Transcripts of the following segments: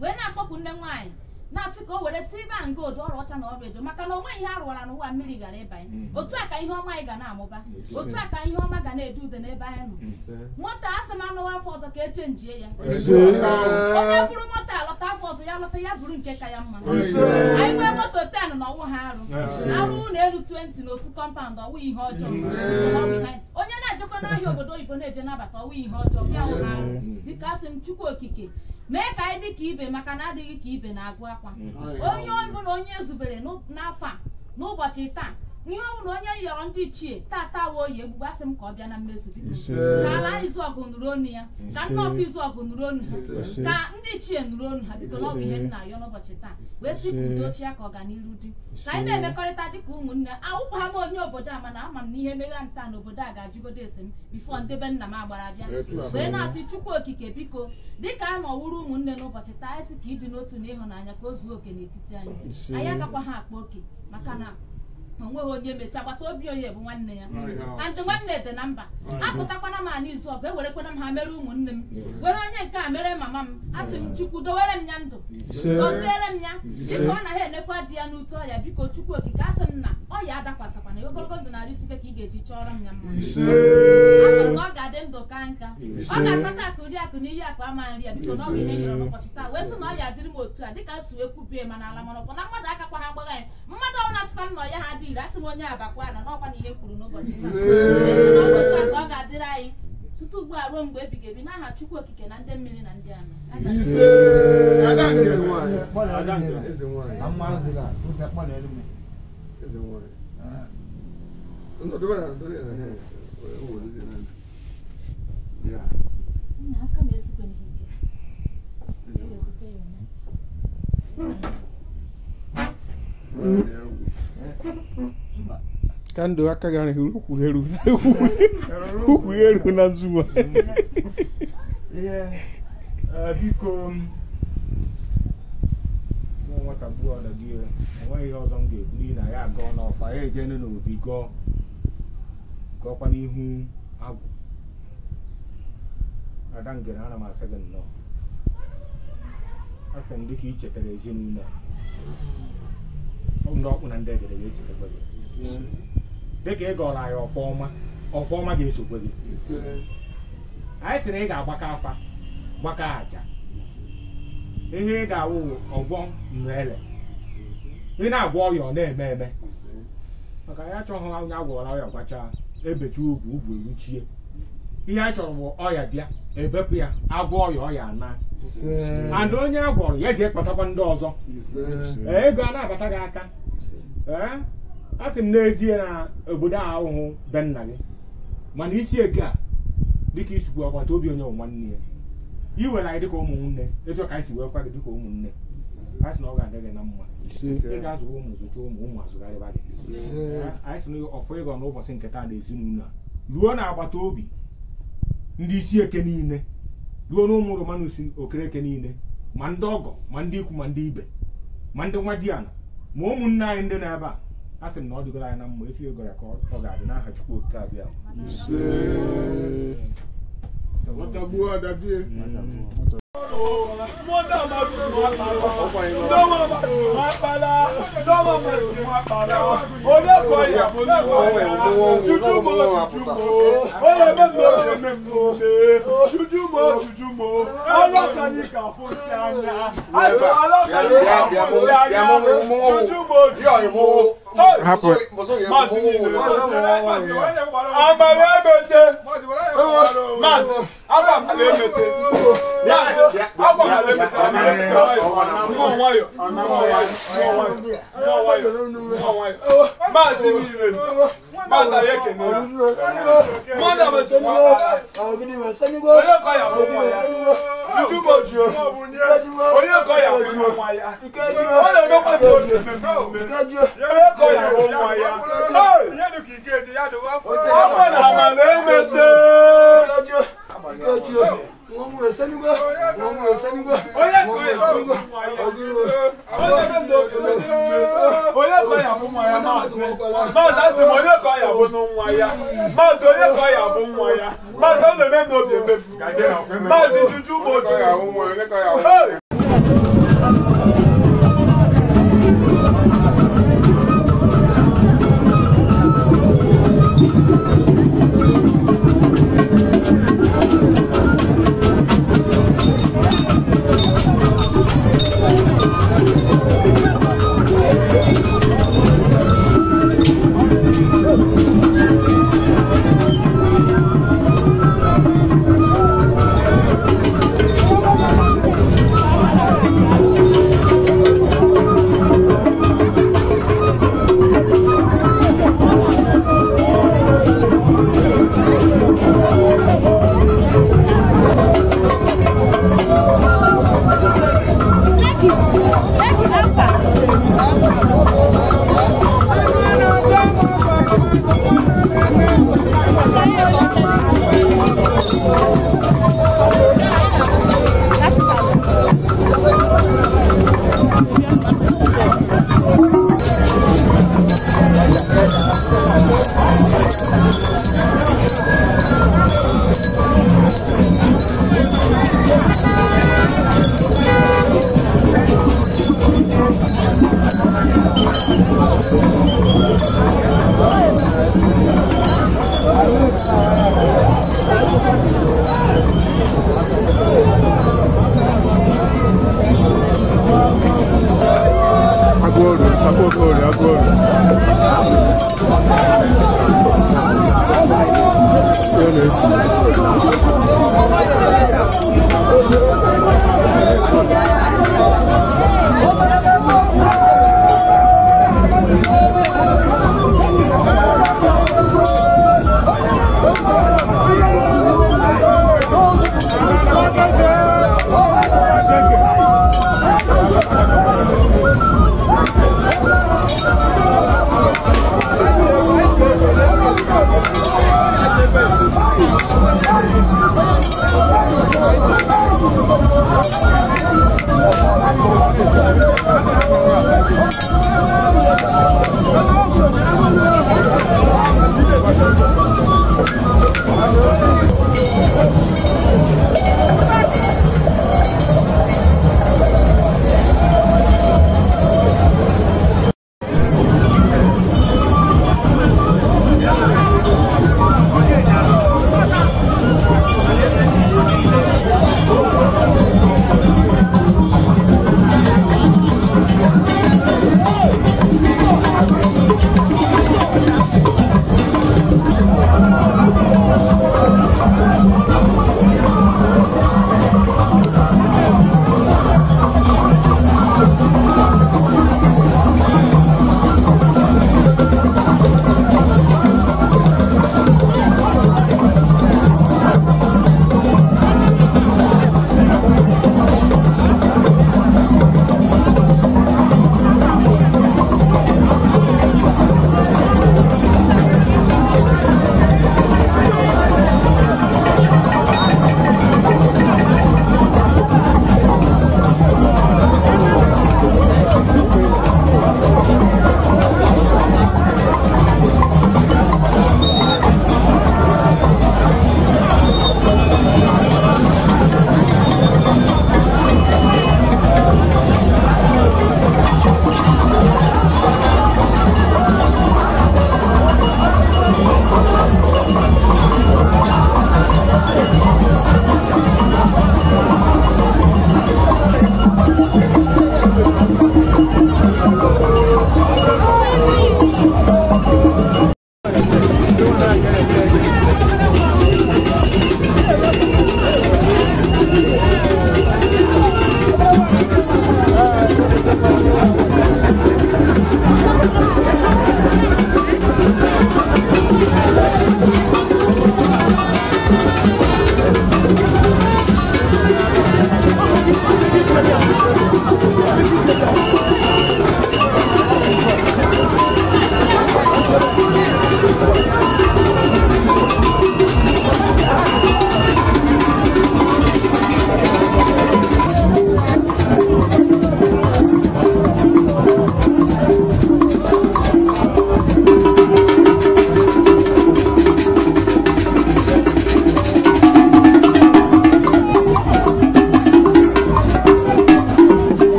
wee na-akpọpụ nne nwaanyị na-asị ka o were silva and gold ọrụ ọcha na ọrụ edo maka na onwe ihe arụwara n'ụwa mmiri gara ịbanye otu a ka ihe ọma anyị ga na-amụba otu a ka ihe ọma ga na-edu ude n'ebe anyị nọ moto asị m anụwa afọ ọzọ ka echenjie ya onye buru moto alọta afọ ọzọ ya lọta ya buru nke ka ya mma anyị nwee moto 10 na ọwụ ha arụ na elu 20 na ofu kọmpaụnd ọwụ ihe ọjọọ onye na-ejekwa n'ahịa obodo oyibo na-eje nabata ọwụ ihe ọjọọ bịa wụ ha arụ dịka asị m Chukwu okike mee ka anyị dị ka ibe maka na adịghị ka ibe na-agụ akwa onye ọbụ na onye zubere n'afọ a n'ụbọchị taa ihe ọbụ na onye yọrọ ndị ichie tata awa oyi egbugbo asị m ka ọ bịa na mmezu ka ala izu ọgụ nụrụ onu ya ka ndị ọfụ izu ọgụ nụrụ onu ha ka ndị ichie nụrụ onu ha biko na ọ bụ ihe nna ayọ n'ụbọchị taa wee si ka udo ochie ka ọganiru dị ka anyị na-emekọrịta dịka ụmụnne awụkwa ha m onye obodo a mana ama m na ihe megha nta n'obodo a ga-ajụgodo ese m bifo ndebe nna m agbara bịa wee na-asị Chukwu okike biko dịka a nọ wuru ụmụnne n'ụbọchị taa anyị sị ka ịdị n'otu na ịhụnanya ka o zuo oke n'etiti anyị anyị agakwa ha akpa oke maka na onweghị onye mecha gbata obi onye bụ nwanne ya andị nwanne dị na mba apụtakwana m anyị izu ọgụ ewerekwana m ha mere ụmụnne m were onye nke a mere mama m asị m Chukwu dowere m ya ndụ doziere m ya dịka ọ na ha enekwa di ya n'ute ọrịa biko Chukwu okike asị m na ọya adakwasakwana ya ogologo ndụ narị isike ka ị ga-eji chọrọ m ya mma asị m na ọ ga-adị ndụ ka nka ọ ga-akpata akụ ri akụ na iyi akụ ama nri ya biko na ọ bụ ihe nyere n'ụbọchị taa wee sị na ọ ya dịrị m otu a dịka nsi wee kwubie mana ala mana ọfọ na mmadụ agakwa ha gbagha ya mmadụ ọbụla sịkwa m na ọya ha dị iri asị m onye abakwa na n'ọkwa na ihe kwuru n'ụbọchị taa ka ọ ga-adịrị anyị tutu ugbu a ruo mgbe ebighị ebi n'aha Chukwu okike na ndị mmiri na ndị ala aka m esikwa Kando aka gani hukuheru hukuheru na nzuma biko nwata bụ ọda gị enweghị ihe ọzọ m ga-ekwu n'ihi na ya agọọ n'ọfa ya ejene n'obi gọọkwa n'ihu agwụ ada ngere ana m asị gị nnọọ asị m dịka ị chetara ezinụlọ ndị ọkpụ na ndị egere ga-echetakwa gị dịka ị gọrọ anyị ọfọma ga-esokwa gị anyị sị na ị ga-agbaka afa gbaka aja ihe ị ga-awụ ọgwọ nnuele ị na-agwọ ọya ọ na-eme eme maka ya achọghị onye agwọrọ ọya gwacha ebecha ugwu eruchie ihe anyị chọrọ bụ ọya bịa ebepụ ya agwọ ọya ana and onye agwọrọ ya ji ekpatakwa ndị ọzọ ego a na-abata gị aka a sị m n'ezie na obodo a ahụhụ be nna gị mana isi ego a dịka isikwu agbata obi onye nwanne ya iwere anyị dịka ụmụnne etu ka anyị si wee kwa gị dịka ụmụnne a sị na ọ ga-adị gị na mma ị ga-azụrụ ụmụ zụcha ụmụ azụgharịba gị anyị sị na ọfọ ịgọ n'ụbọchị nke taa na ezinụlọ a ruo na agbata obi ndị isi eke niile ruo na ụmụ Romanus Okereke niile ma ndị ọgọ ma ndị ikwu ma ndị ibe ma ndị nwa diana ma ụmụnne anyị ndị na-ebe a a sị m na ọ dịgoro anyị na mma etu egoro ya ka ọ ga-adị n'aha Chukwu okike abịa Mas Thank you.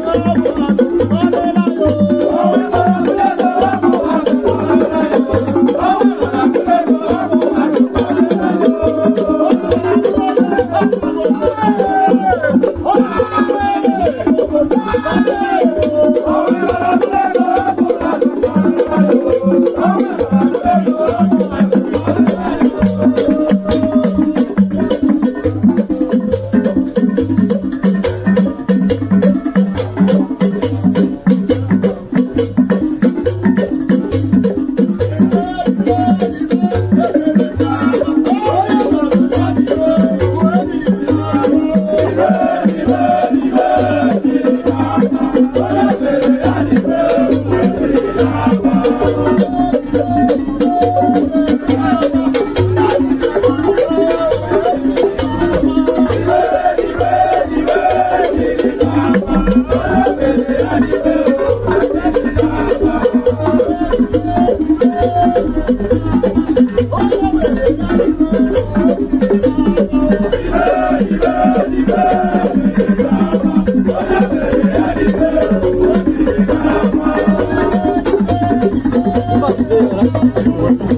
Oh, Oh,